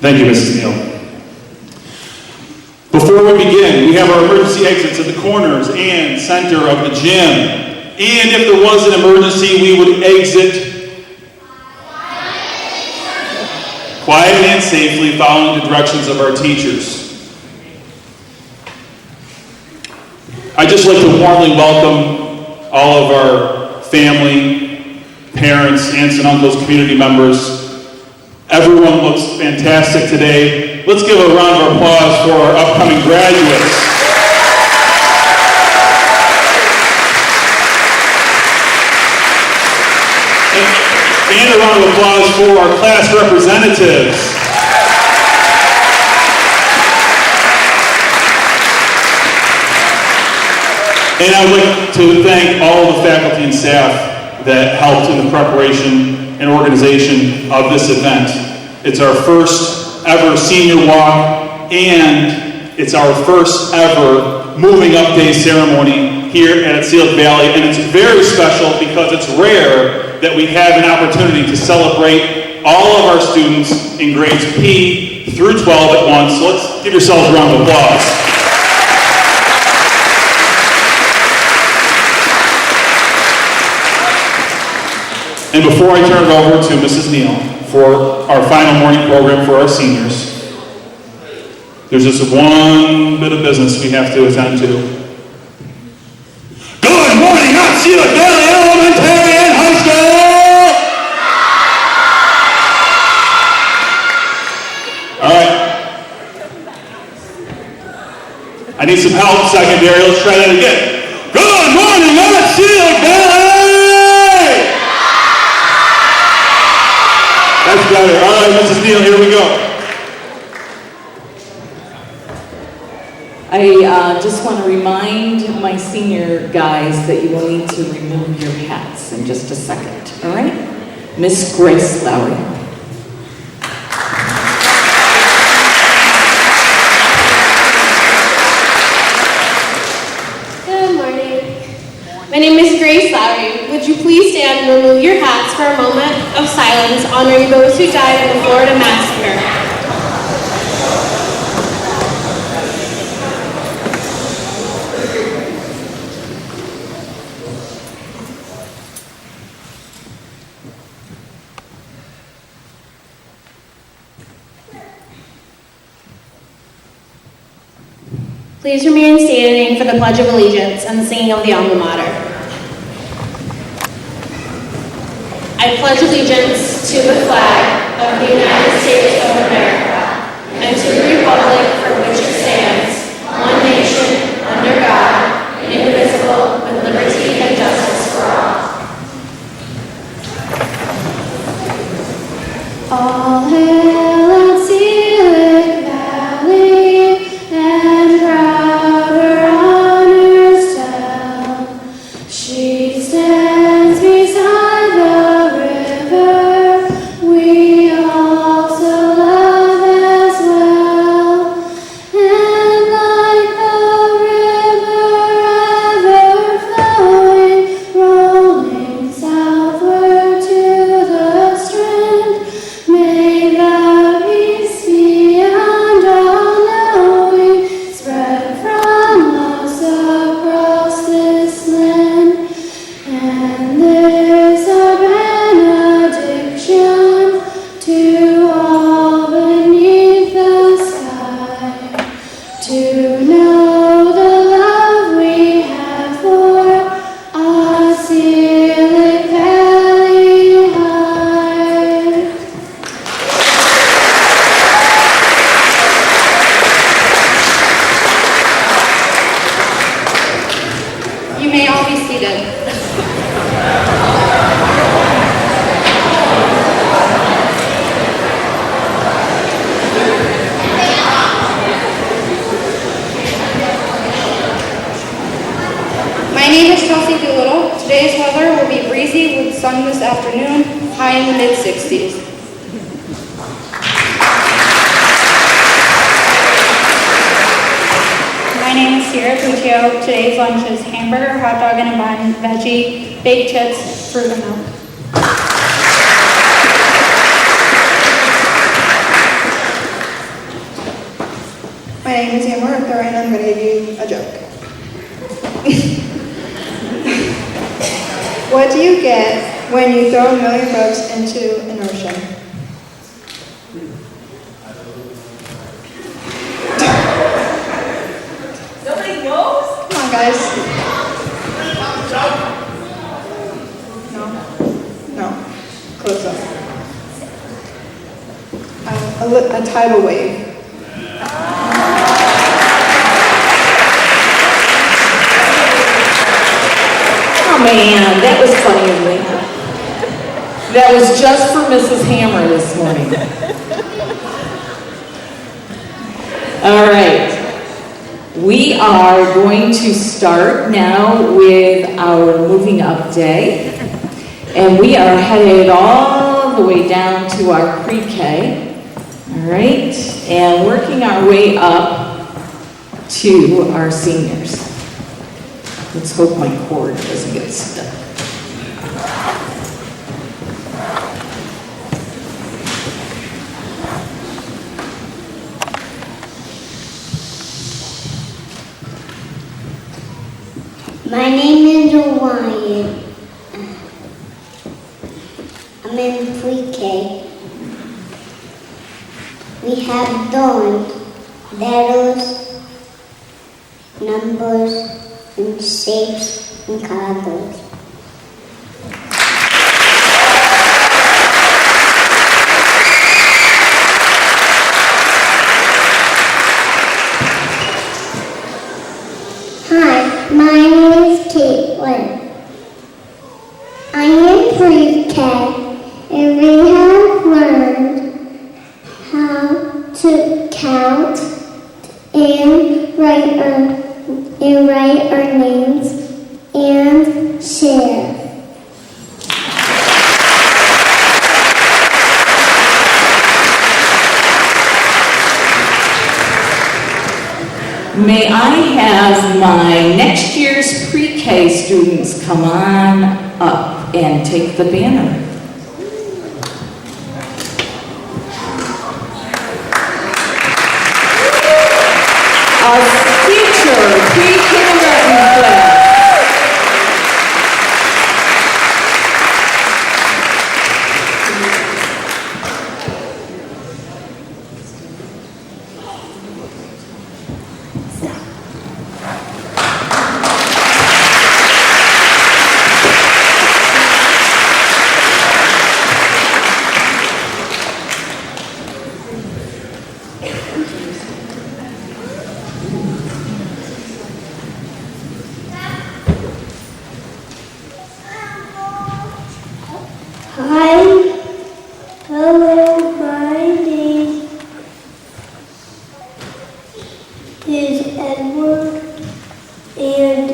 Thank you, Mrs. Neal. Before we begin, we have our emergency exits at the corners and center of the gym. And if there was an emergency, we would exit quietly and safely, following the directions of our teachers. I'd just like to warmly welcome all of our family, parents, aunts and uncles, community members. Everyone looks fantastic today. Let's give a round of applause for our upcoming graduates. And a round of applause for our class representatives. And I would like to thank all the faculty and staff that helped in the preparation and organization of this event. It's our first ever senior walk, and it's our first ever moving up day ceremony here at Otselic Valley, and it's very special because it's rare that we have an opportunity to celebrate all of our students in grades P through 12 at once. So let's give yourselves a round of applause. And before I turn it over to Mrs. Neal for our final morning program for our seniors, there's just one bit of business we have to attend to. Good morning, Otselic Valley Elementary and High School! All right. I need some help, secondary. Let's try that again. Good morning, Otselic Valley! That's better. All right, Mrs. Neal, here we go. I just want to remind my senior guys that you will need to remove your hats in just a second, all right? Miss Grace Lowry. Good morning. My name is Grace Lowry. Would you please stand and remove your hats for a moment of silence honoring those who died in the Florida massacre? Please remain standing for the Pledge of Allegiance and the singing of the Alma Mater. I pledge allegiance to the flag of the United States of America and to the republic for which it stands, one nation, under God, indivisible, with liberty and justice for all. All hail Otselic Valley, and proud her honors tell. She stands beside the river we also love as well, and like the river ever flowing, rolling southward to the strand, may the peace beyond all knowing spread from us across this land. And there's a benediction to all beneath the sky, to know the love we have for Otselic Valley High. You may all be seated. My name is Chelsea Doolittle. Today's weather will be breezy with sun this afternoon, high in the mid-60s. My name is Sierra Puccio. Today's lunch is hamburger, hot dog and a bun, veggie, baked chips, fruit and milk. name is Amber Arthur, and I'm going to give you a joke. What do you get when you throw $1 million into an ocean? Nobody knows? Come on, guys. No. Close up. A tidal wave. Oh man, that was funny of me. That was just for Mrs. Hammer this morning. All right. We are going to start now with our moving up day. And we are headed all the way down to our pre-K. All right. And working our way up to our seniors. Let's hope my cord doesn't get stuck. My name is Wyatt. I'm in pre-K. We have drawing, letters, numbers, and shapes and colors. Hi, my name is Caitlin. I am pre-K, and we have learned how to count and write our names and share. May I have my next year's pre-K students come on up and take the banner? Our future pre-kindergarten class. Hello, my name is Edward, and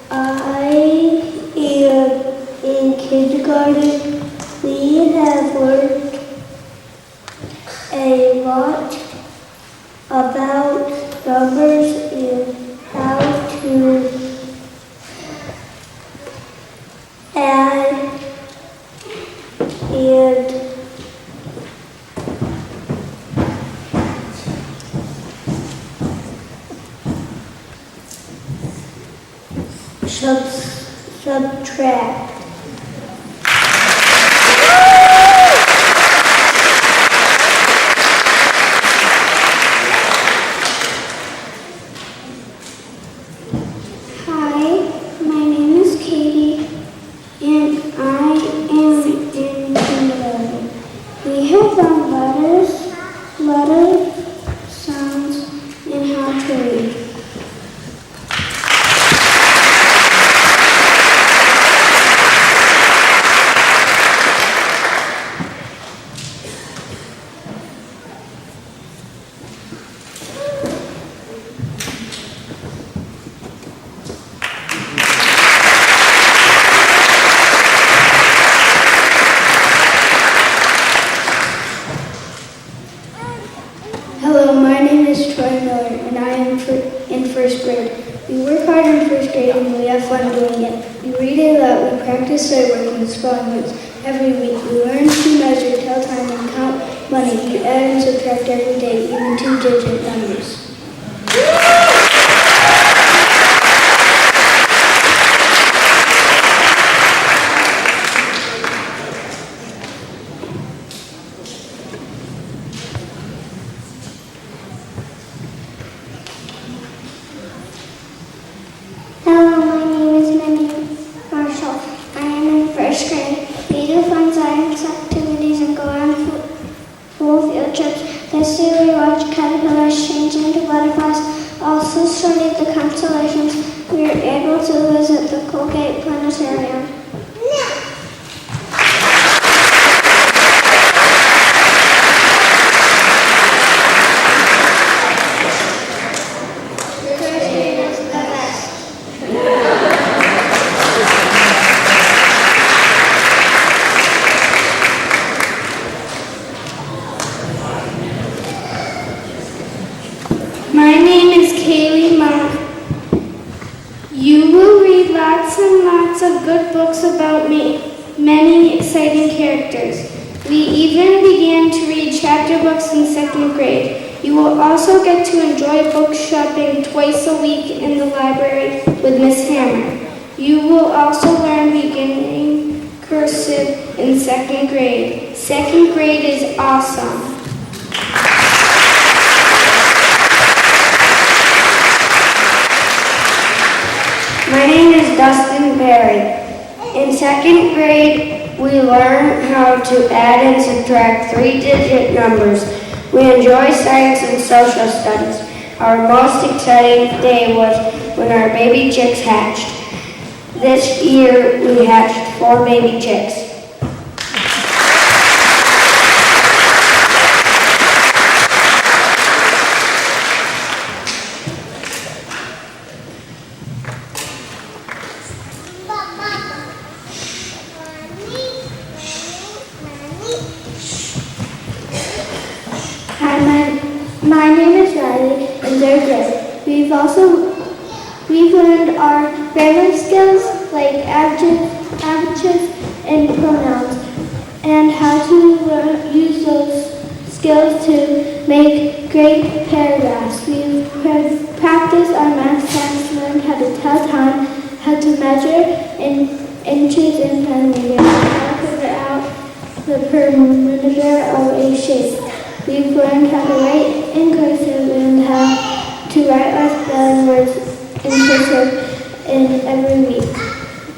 I am in kindergarten. We have learned a lot about numbers and how to add and subtract. Hi, my name is Katie, and I am in kindergarten. We have found letters, sounds, and how to read. Hello, my name is Troy Miller, and I am in first grade. We work hard in first grade, and we have fun doing it. We read a lot, we practice sight work and spelling words every week. We learn to measure, tell time, and count money. We add and subtract every day, even 2-digit numbers. butterflies. Also studied the constellations. We were able to visit the Colgate Planetarium. My name is Kaylee Monk. You will read lots and lots of good books about me, many exciting characters. We even began to read chapter books in 2nd grade. You will also get to enjoy book shopping twice a week in the library with Miss Hammer. You will also learn beginning cursive in 2nd grade. 2nd grade is awesome. My name is Dustin Berry. In 2nd grade, we learn how to add and subtract 3-digit numbers. We enjoy science and social studies. Our most exciting day was when our baby chicks hatched. This year, we hatched 4 baby chicks. My name is Riley in 3rd grade. We've learned our grammar skills like adjectives and pronouns, and how to use those skills to make great paragraphs. We've practiced our math tests, learned how to tell time, how to measure in inches and centimeters, how to figure out the perimeter of a shape. We've learned how to write in cursive and how to write our spelling words in cursive every week.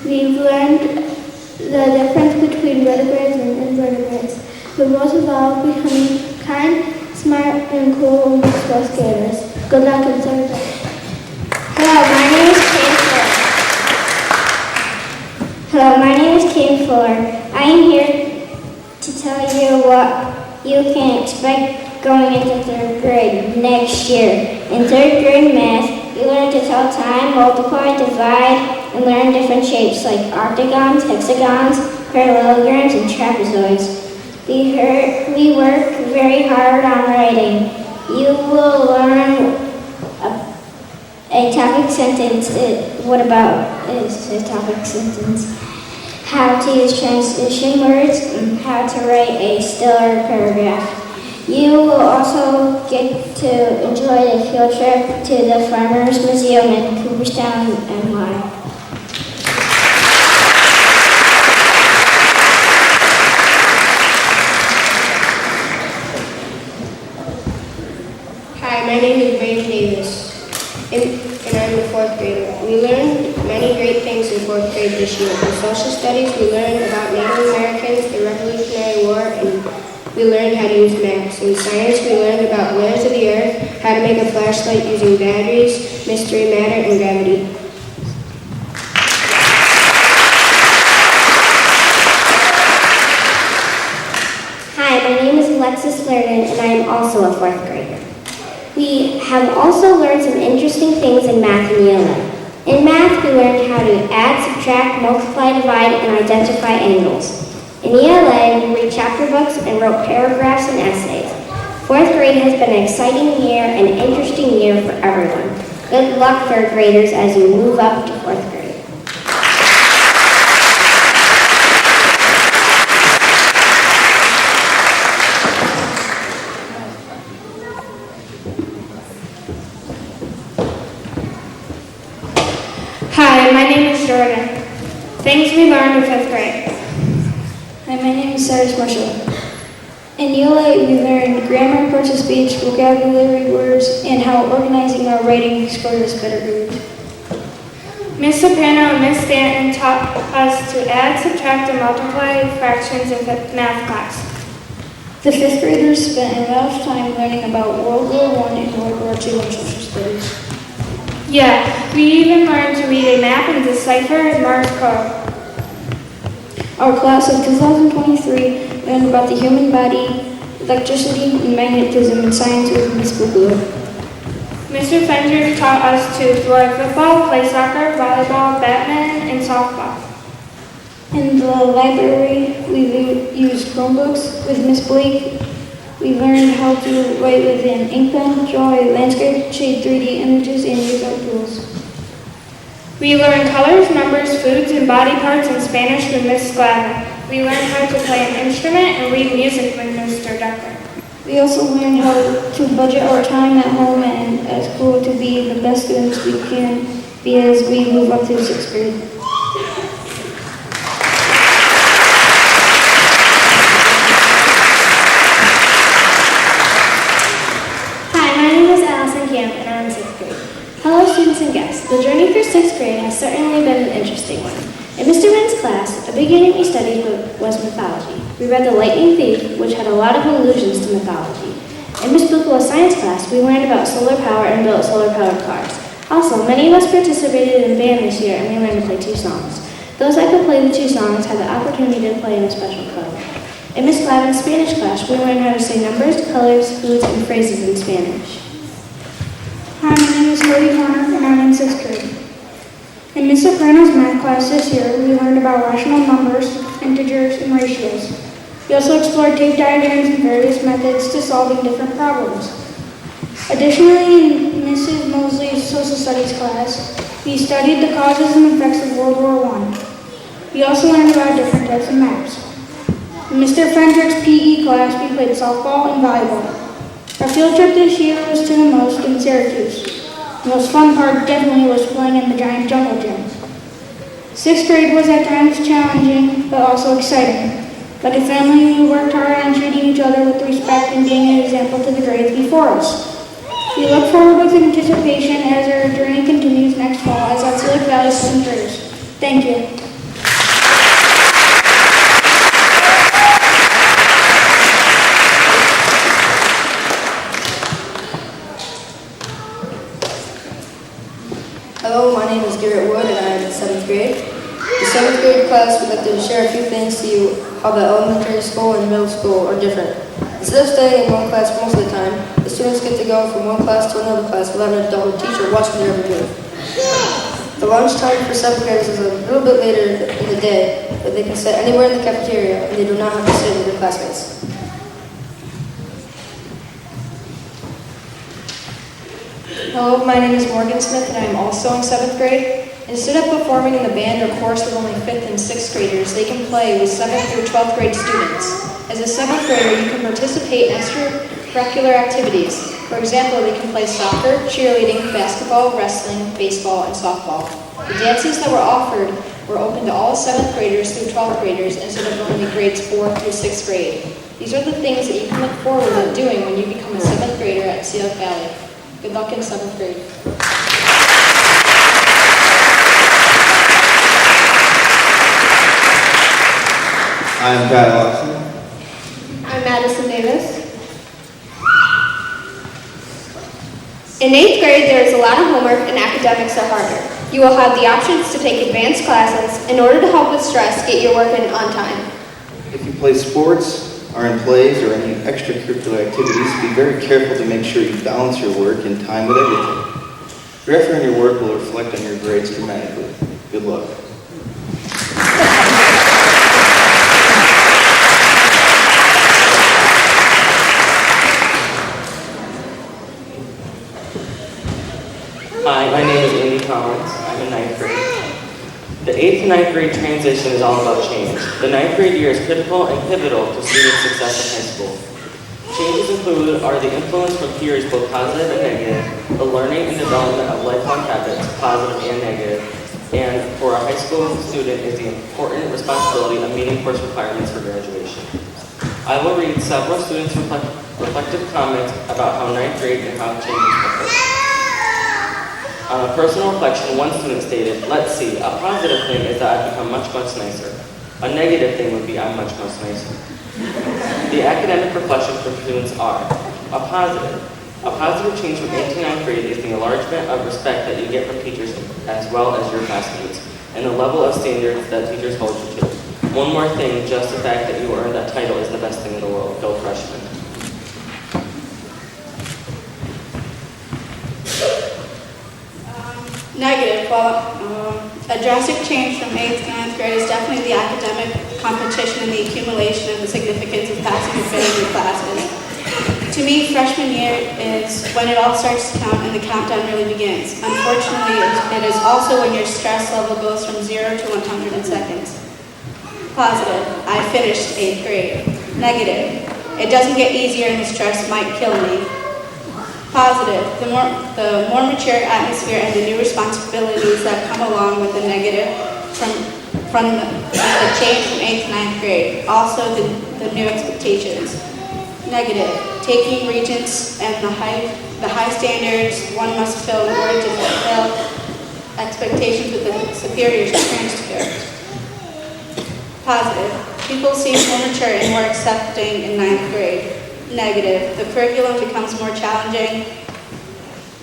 We've learned the difference between vertebrates and invertebrates, but most of all, becoming kind, smart, and cool with fourth graders. Good luck in 3rd grade. Hello, my name is Kate Fuller. I am here to tell you what you can expect going into 3rd grade next year. In 3rd grade math, you learn to tell time, multiply, divide, and learn different shapes like octagons, hexagons, parallelograms, and trapezoids. We work very hard on writing. You will learn a topic sentence. What about is a topic sentence? How to use transition words, and how to write a stellar paragraph. You will also get to enjoy a field trip to the Farmers Museum in Cooperstown, NY. Hi, my name is Brayden Davis, and I'm a 4th grader. We learned many great things in 4th grade this year. In social studies, we learned about Native Americans, the Revolutionary War, and we learned how to use maps. In science, we learned about layers of the earth, how to make a flashlight using batteries, mystery matter, and gravity. Hi, my name is Alexis Lerner, and I am also a 4th grader. We have also learned some interesting things in math and ELA. In math, we learned how to add, subtract, multiply, divide, and identify angles. In ELA, we read chapter books and wrote paragraphs and essays. 4th grade has been an exciting year and interesting year for everyone. Good luck, 3rd graders, as you move up to 4th grade. Hi, my name is Jordan. Things we learned in 5th grade. Hi, my name is Cyrus Marshall. In ELA, we learned grammar, parts of speech, vocabulary words, and how organizing our writing scored us better grades. Miss Soprano and Miss Stanton taught us to add, subtract, and multiply fractions in math class. The 5th graders spent a lot of time learning about World War I and World War too in social studies. Yeah, we even learned to read a map and decipher Morse code. Our class of 2023 learned about the human body, electricity, and magnetism in science with Ms. Bugler. Mr. Fender taught us to throw football, play soccer, volleyball, badminton, and softball. In the library, we used Chromebooks with Miss Blake. We learned how to write with an ink pen, draw a landscape, shade 3D images, and use our tools. We learned colors, numbers, foods, and body parts in Spanish with Miss Glavin. We learned how to play an instrument and read music with Mr. Ducker. We also learned how to budget our time at home and at school to be the best students we can be as we move up to 6th grade. Hi, my name is Allison Camp and I'm in 6th grade. Hello students and guests. The journey for 6th grade has certainly been an interesting one. In Mr. Wynn's class, a beginning we studied was mythology. We read The Lightning Thief, which had a lot of allusions to mythology. In Ms. Bukala's science class, we learned about solar power and built solar-powered cars. Also, many of us participated in band this year and we learned to play 2 songs. Those that could play the 2 songs had the opportunity to play in a special club. In Ms. Glavin's Spanish class, we learned how to say numbers, colors, foods, and phrases in Spanish. Hi, my name is Cody Connor and I'm in 6th grade. In Ms. Soprano's math class this year, we learned about rational numbers, integers, and ratios. We also explored tape diagrams and various methods to solving different problems. Additionally, in Mrs. Mosley's social studies class, we studied the causes and effects of World War I. We also learned about different types of maps. In Mr. Fendrick's PE class, we played softball and volleyball. Our field trip this year was to the most in Syracuse. The most fun part definitely was playing in the giant jungle gym. 6th grade was at times challenging, but also exciting. Like a family, we worked hard on treating each other with respect and being an example to the grades before us. We look forward with anticipation as our journey continues next fall as Otselic Valley Centers. Thank you. Hello, my name is Garrett Wood and I am in 7th grade. The 7th grade class would like to share a few things to you how the elementary school and middle school are different. Instead of staying in one class most of the time, the students get to go from one class to another class without an adult teacher watching their every move. The lunch time for 7th graders is a little bit later in the day, but they can sit anywhere in the cafeteria and they do not have to sit with their classmates. Hello, my name is Morgan Smith and I am also in 7th grade. Instead of performing in the band or chorus with only 5th and 6th graders, they can play with 7th through 12th grade students. As a 7th grader, you can participate in extracurricular activities. For example, they can play soccer, cheerleading, basketball, wrestling, baseball, and softball. The dances that were offered were open to all 7th graders through 12th graders instead of only grades 4th through 6th grade. These are the things that you can look forward to doing when you become a 7th grader at Otselic Valley. Good luck in 7th grade. I'm Kyle Watson. I'm Madison Davis. In 8th grade, there is a lot of homework and academics are harder. You will have the options to take advanced classes in order to help with stress, get your work in on time. If you play sports, are in plays, or any extracurricular activities, be very careful to make sure you balance your work and time with everything. Your effort and your work will reflect on your grades dramatically. Good luck. Hi, my name is Andy Collins. I'm in 9th grade. The 8th to 9th grade transition is all about change. The 9th grade year is critical and pivotal to student success in high school. Changes included are the influence from peers, both positive and negative, the learning and development of lifelong habits, positive and negative, and for a high school student is the important responsibility of meeting course requirements for graduation. I will read several students' reflective comments about how 9th grade and how changes occur. On a personal reflection, one student stated, let's see, a positive thing is that I've become much nicer. A negative thing would be I'm much nicer. The academic reflections for students are, a positive, A positive change from 8th to 9th grade is the enlargement of respect that you get from teachers as well as your classmates, and the level of standards that teachers hold you to. One more thing, just the fact that you earned that title is the best thing in the world. Go freshmen. Negative. Well, a drastic change from 8th to 9th grade is definitely the academic competition and the accumulation of the significance of passing and failing your classes. To me, freshman year is when it all starts to count and the countdown really begins. Unfortunately, it is also when your stress level goes from 0 to 100 in seconds. Positive. I finished 8th grade. Negative. It doesn't get easier and the stress might kill me. Positive. The more mature atmosphere and the new responsibilities that come along with the negative from the change from 8th to 9th grade. Also the new expectations. Negative. Taking regents and the high standards one must fill in order to fulfill expectations with the superiors and transcript. Positive. People seem more mature and more accepting in 9th grade. Negative. The curriculum becomes more challenging.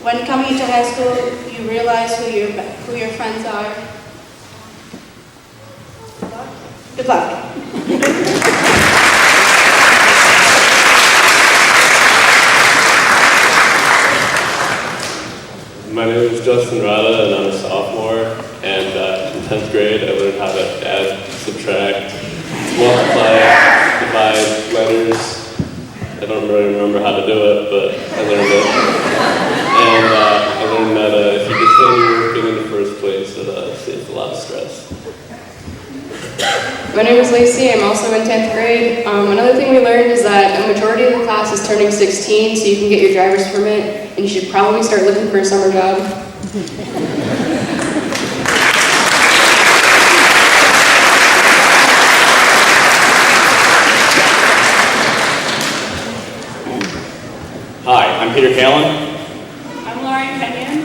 When coming into high school, you realize who your friends are. Good luck. My name is Justin Rada, and I'm a sophomore. And in 10th grade, I learned how to add, subtract, multiply, divide letters. I don't really remember how to do it, but I learned it. And I learned that if you continue working in the first place, it saves a lot of stress. My name is Lacey. I'm also in 10th grade. Another thing we learned is that a majority of the class is turning 16, so you can get your driver's permit, and you should probably start looking for a summer job. Hi, I'm Peter Callan, I'm Lauren Kenyon.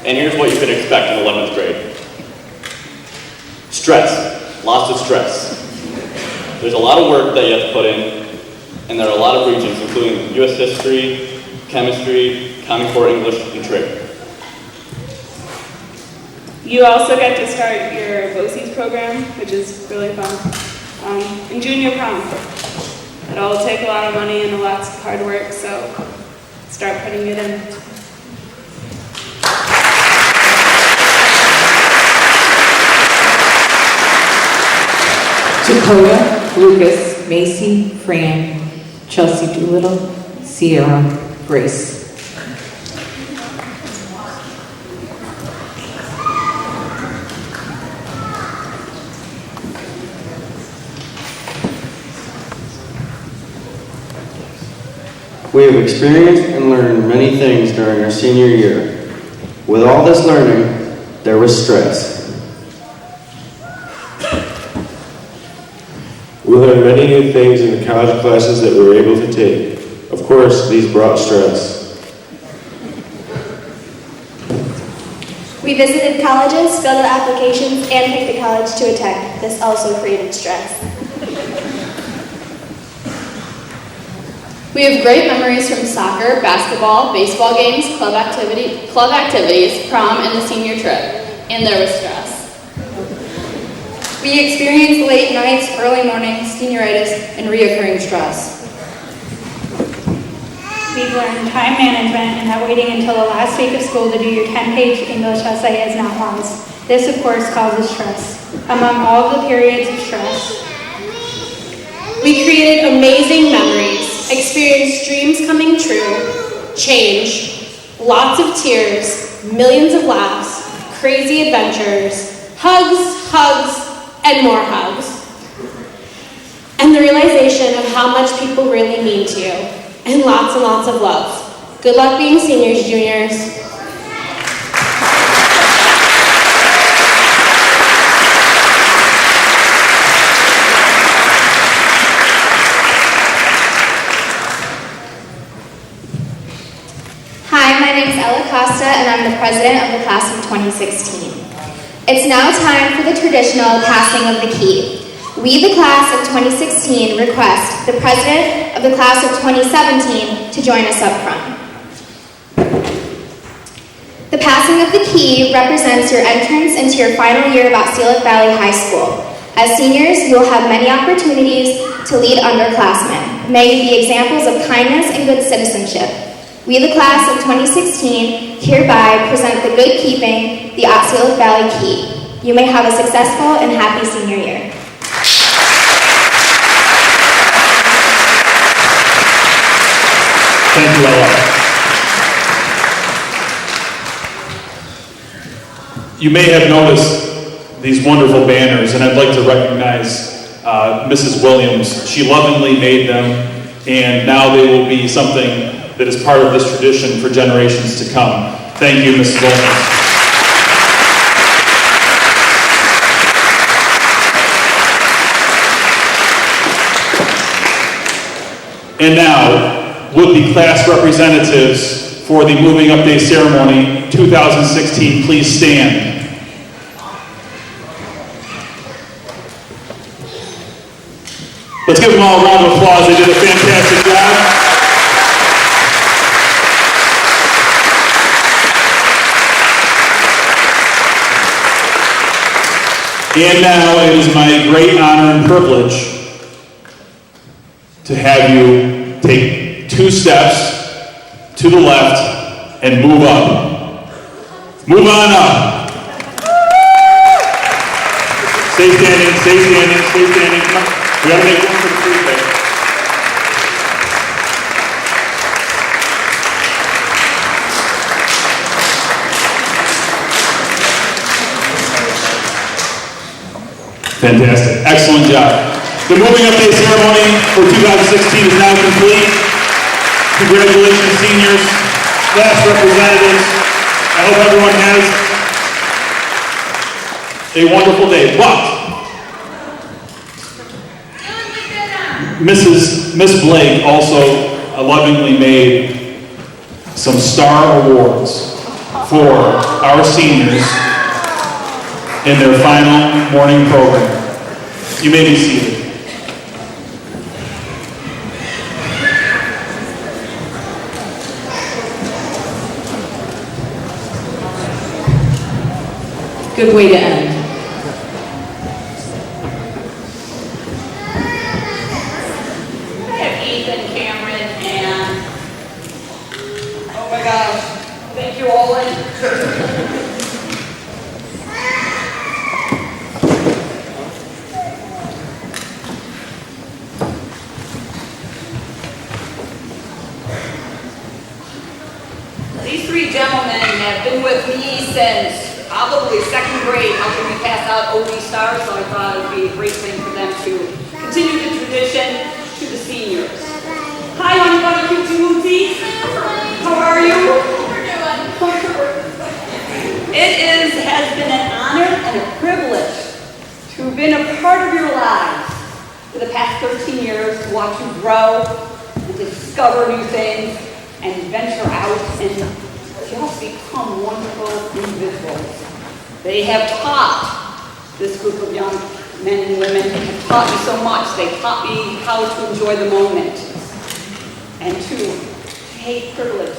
and here's what you could expect in 11th grade. Stress, lots of stress. There's a lot of work that you have to put in, and there are a lot of regions, including U.S. history, chemistry, Common Core English, and trig. You also get to start your BOCES program, which is really fun. And junior prom. It'll take a lot of money and lots of hard work, so start putting it in. Dakota, Lucas, Macy, Fran, Chelsea Doolittle, Sierra, Grace. We have experienced and learned many things during our senior year. With all this learning, there was stress. We learned many new things in the college classes that we were able to take. Of course, these brought stress. We visited colleges, filled out applications, and picked the college to attend. This also created stress. We have great memories from soccer, basketball, baseball games, club activities, prom, and the senior trip. And there was stress. We experienced late nights, early mornings, senioritis, and reoccurring stress. We've learned time management and that waiting until the last week of school to do your 10-page English essay is not wise. This, of course, causes stress. Among all of the periods of stress, We created amazing memories, experienced dreams coming true, change, lots of tears, millions of laughs, crazy adventures, hugs, and more hugs. And the realization of how much people really mean to you, and lots of love. Good luck being seniors, juniors. Hi, my name is Ella Costa, and I'm the president of the class of 2016. It's now time for the traditional passing of the key. We, the class of 2016, request the president of the class of 2017 to join us up front. passing of the key represents your entrance into your final year of Otselic Valley High School. As seniors, you will have many opportunities to lead underclassmen. May you be examples of kindness and good citizenship. We, the class of 2016, hereby present the good keeping, the Otselic Valley Key. You may have a successful and happy senior year. Thank you, Ella. You may have noticed these wonderful banners, and I'd like to recognize Mrs. Williams. She lovingly made them, and now they will be something that is part of this tradition for generations to come. Thank you, Mrs. Williams. And now, would the class representatives for the Moving Up Day Ceremony 2016 please stand? Let's give them all a round of applause. They did a fantastic job. And now it is my great honor and privilege to have you take 2 steps to the left and move up. Move on up. Stay standing, stay standing, stay standing. Come on. We gotta make room for the food there. Fantastic. Excellent job. The Moving Up Day ceremony for 2016 is now complete. Congratulations, seniors, class representatives. I hope everyone has a wonderful day. But Miss Blake also lovingly made some star awards for our seniors in their final morning program. You may be seated. Good way to end. I have Ethan, Cameron, and oh my gosh, thank you, Olin. These 3 gentlemen have been with me since probably 2nd grade, helping me pass out OD stars, so I thought it would be a great thing for them to continue the tradition to the seniors. Hi, honey bunny, cutesy wootsy. How are you? It has been an honor and a privilege to have been a part of your lives for the past 13 years, to watch you grow and discover new things and venture out and just become wonderful individuals. They have taught this group of young men and women, have taught me so much. They taught me how to enjoy the moment and to take privilege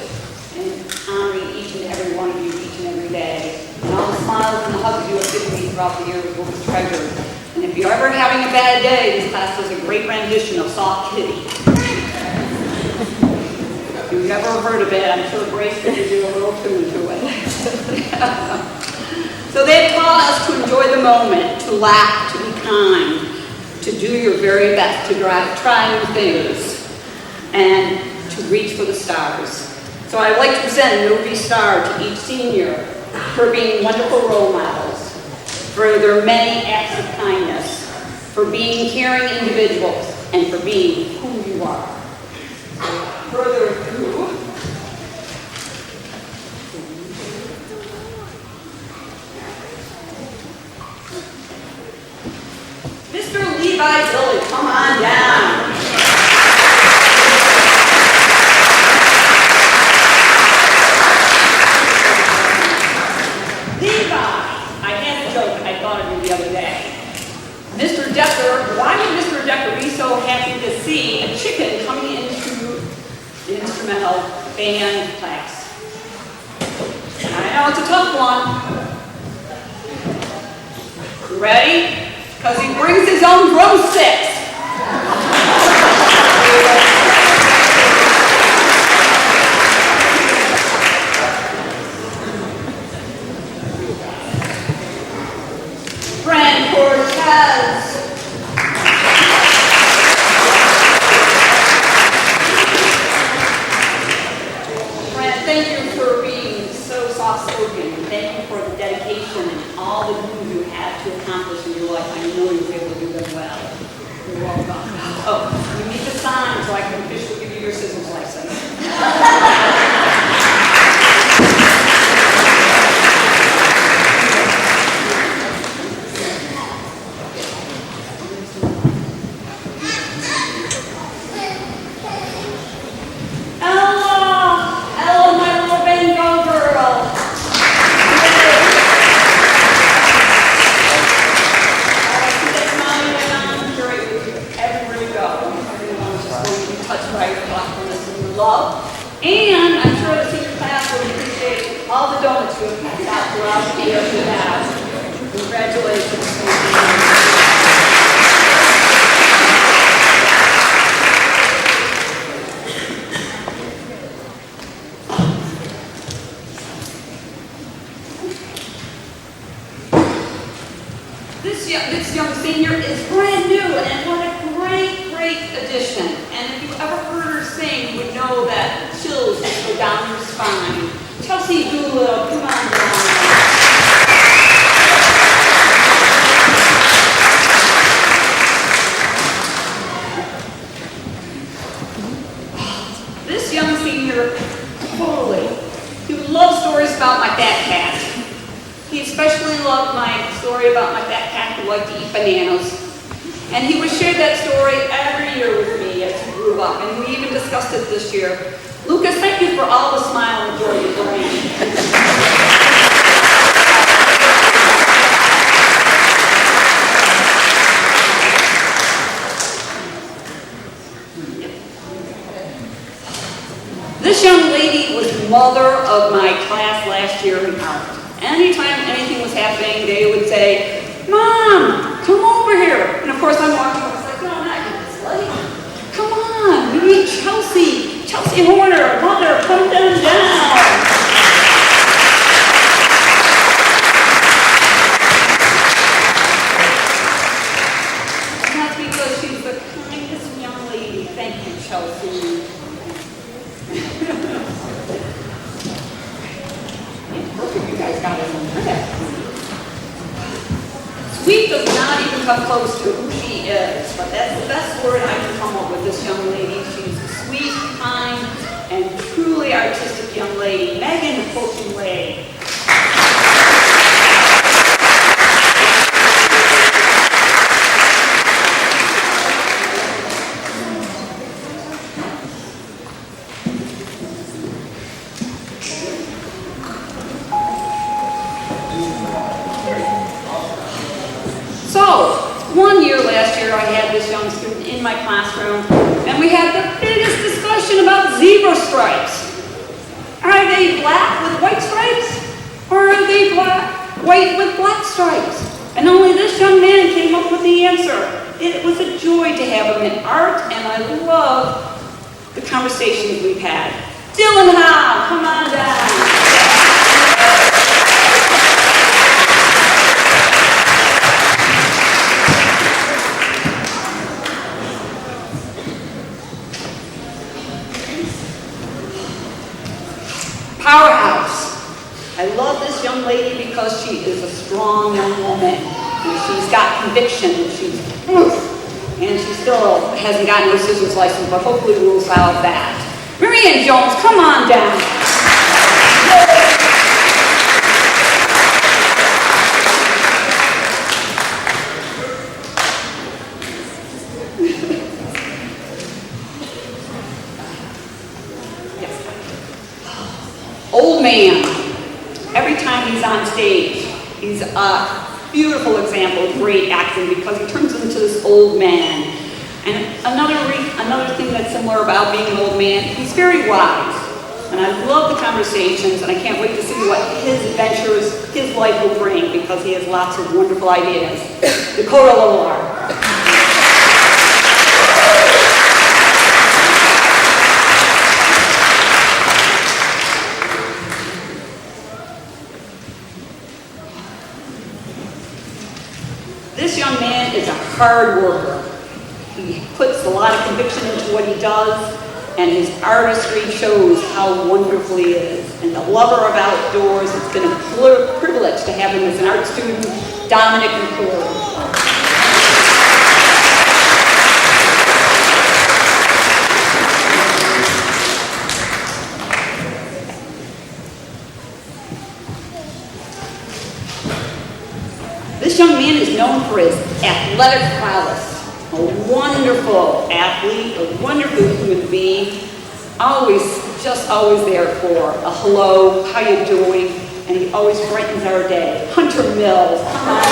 in honoring each and every one of you each and every day. And all the smiles and the hugs you have given me throughout the years will be treasured. And if you're ever having a bad day, this class does a great rendition of Soft Kitty. If you've ever heard of it, I'm sure Grace could do a little tune to it. So they've taught us to enjoy the moment, to laugh, to be kind, to do your very best, to try new things, and to reach for the stars. So I'd like to present an OD star to each senior for being wonderful role models, for their many acts of kindness, for being caring individuals, and for being who you are. Further ado, Mr. Levi Billy, come on down. Levi, I had a joke I thought of you the other day. Mr. Decker, why would Mr. Decker be so happy to see a chicken coming into the instrumental band class? I know part's a tough one. You ready? Because he brings his own drumsticks. Fran Cortez. Fran, thank you for being so soft-spoken. Thank you for the dedication and all the things you had to accomplish in your life. I know you were able to do them well. You're welcome. Oh, you need to sign so I can officially give you your scissors license. Ella, my little Bengal girl. That's Mommy and I'm great with you everywhere you go. Everyone's just going to be touched by your thoughtfulness and your love. And I'm sure the senior class will appreciate all the donuts you have passed out throughout the year you have. Congratulations. This young senior is brand new, and what a great addition. And if you ever heard her sing, you would know that chills just go down your spine. Chelsea Doolittle, come on down. This young senior, totally, he loves stories about my fat cat. He especially loved my story about my fat cat who liked to eat bananas. And he would share that story every year with me as he grew up, and we even discussed it this year. Lucas, thank you for all the smile and joy you bring. This young lady was the mother of my class last year in art. Anytime anything was happening, they would say, "Mom, come over here." And of course, I'm walking over, it's like, "No, not you, this lady. Come on, we need Chelsea. Chelsea Horner, mother, come down. And that's because she's the kindest young lady. Thank you, Chelsea. You guys got it on credit. Sweet does not even come close to who she is, but that's the best word I can come up with this young lady. She's a sweet, kind, and truly artistic young lady. Megan Fulton Way. Last year I had this young student in my classroom, and we had the biggest discussion about zebra stripes. Are they black with white stripes, or are they white with black stripes? And only this young man came up with the answer. It was a joy to have him in art, and I love the conversations we've had. Dylan Howe, come on down. Powerhouse. I love this young lady because she is a strong young woman. And she's got conviction, and she still hasn't gotten her scissors license, but hopefully we'll solve that. Marianne Jones, come on down. Old man. Every time he's on stage, he's a beautiful example of great acting because he turns into this old man. And another thing that's similar about being an old man, he's very wise. And I love the conversations, and I can't wait to see what his adventures, his life will bring, because he has lots of wonderful ideas. Dakota Lolar. This young man is a hard worker. He puts a lot of conviction into what he does, and his artistry shows how wonderful he is. And the lover of outdoors, it's been a privilege to have him as an art student, Dominic McClure. This young man is known for his athletic prowess. A wonderful athlete, a wonderful human being, just always there for a hello, how you doing, and he always brightens our day. Hunter Mills, come on.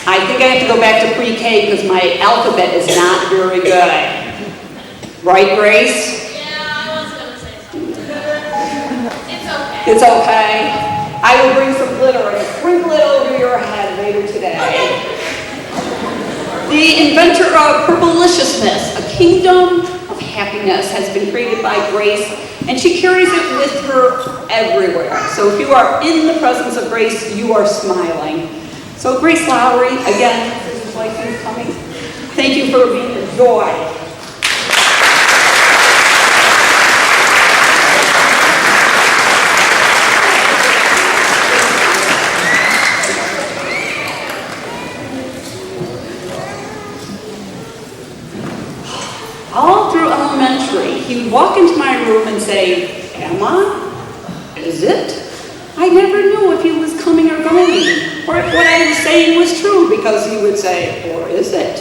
I think I have to go back to pre-K because my alphabet is not very good. Right, Grace? Yeah, I was going to say something. It's okay. It's okay. I will bring some glitter and sprinkle it over your head later today. The inventor of Purpleliciousness, a kingdom of happiness, has been created by Grace, and she carries it with her everywhere. So if you are in the presence of Grace, you are smiling. So Grace Lowry, again, this is like you coming. Thank you for being a joy. All through elementary, he would walk into my room and say, Emma, is it? I never knew if he was coming or going, or if what I was saying was true, because he would say, or is it?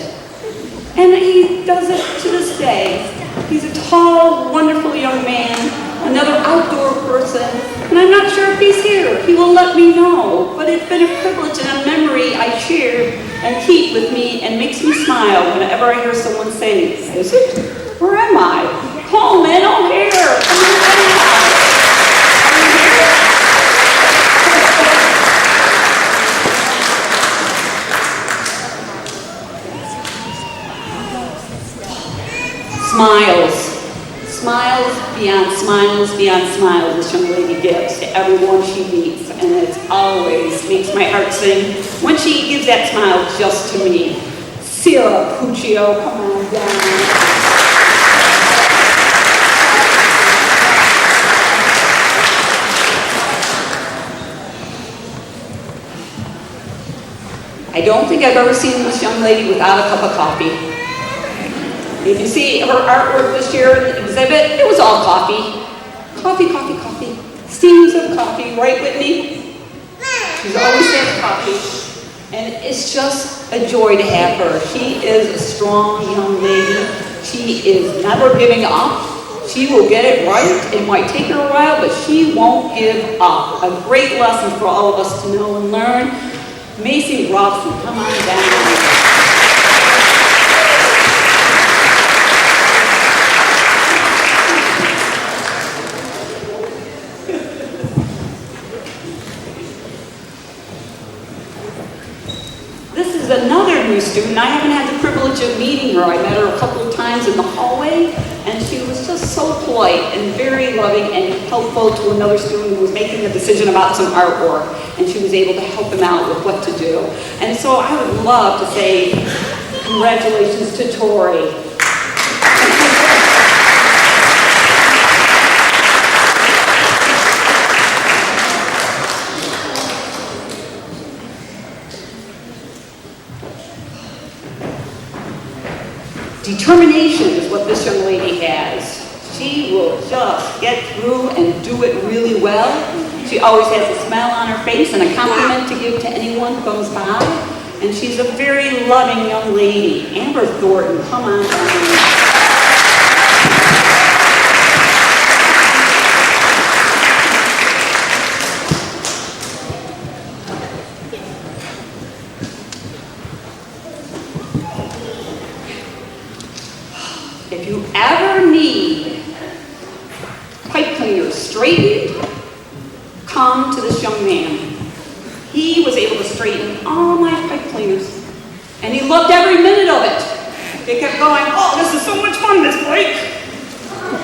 And he does it to this day. He's a tall, wonderful young man, another outdoor person, and I'm not sure if he's here. He will let me know, but it's been a privilege and a memory I share and keep with me and makes me smile whenever I hear someone say, is it? Where am I? Coleman O'Hare, come on down. Smiles. Smiles beyond smiles this young lady gives to everyone she meets. And it always makes my heart sing when she gives that smile just to me. Sarah Puccio, come on down. I don't think I've ever seen this young lady without a cup of coffee. If you see her artwork this year in the exhibit, it was all coffee. Coffee, coffee, coffee. Steams of coffee, right, Whitney? She's always had coffee. And it's just a joy to have her. She is a strong young lady. She is never giving up. She will get it right. It might take her a while, but she won't give up. A great lesson for all of us to know and learn. Macy Robson, come on down. This is another new student. I haven't had the privilege of meeting her. I met her a couple of times in the hallway, and she was just so polite and very loving and helpful to another student who was making a decision about some artwork, and she was able to help him out with what to do. And so I would love to say congratulations to Tori. Determination is what this young lady has. She will just get through and do it really well. She always has a smile on her face and a compliment to give to anyone who comes by. And she's a very loving young lady. Amber Thornton, come on down. straightened come to this young man. He was able to straighten all my pipe cleaners, and he loved every minute of it. They kept going, oh, this is so much fun, this bike.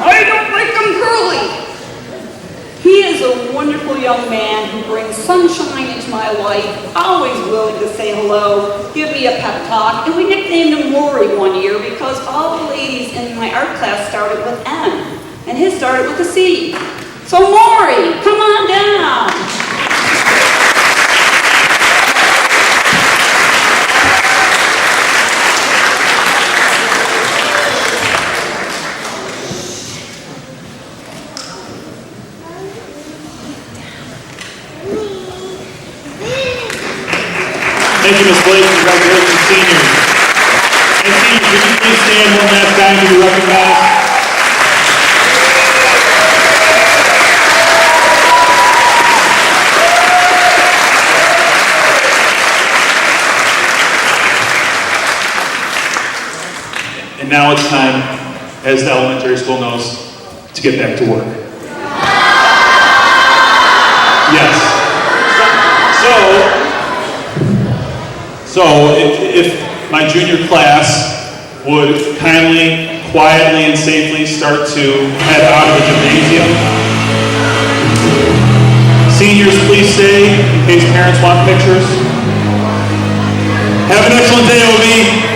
I don't like them curly. He is a wonderful young man who brings sunshine into my life, always willing to say hello, give me a pep talk, and we nicknamed him Maury one year because all the ladies in my art class started with M, and his started with a C. So Maury, come on down. Thank you, Ms. Blake. Congratulations, seniors. And seniors, would you please stand one last time to be recognized? And now it's time, as the elementary school knows, to get back to work. Yes. So if my junior class would kindly, quietly, and safely start to head out of the gymnasium. Seniors, please stay in case parents want pictures. Have an excellent day, OB.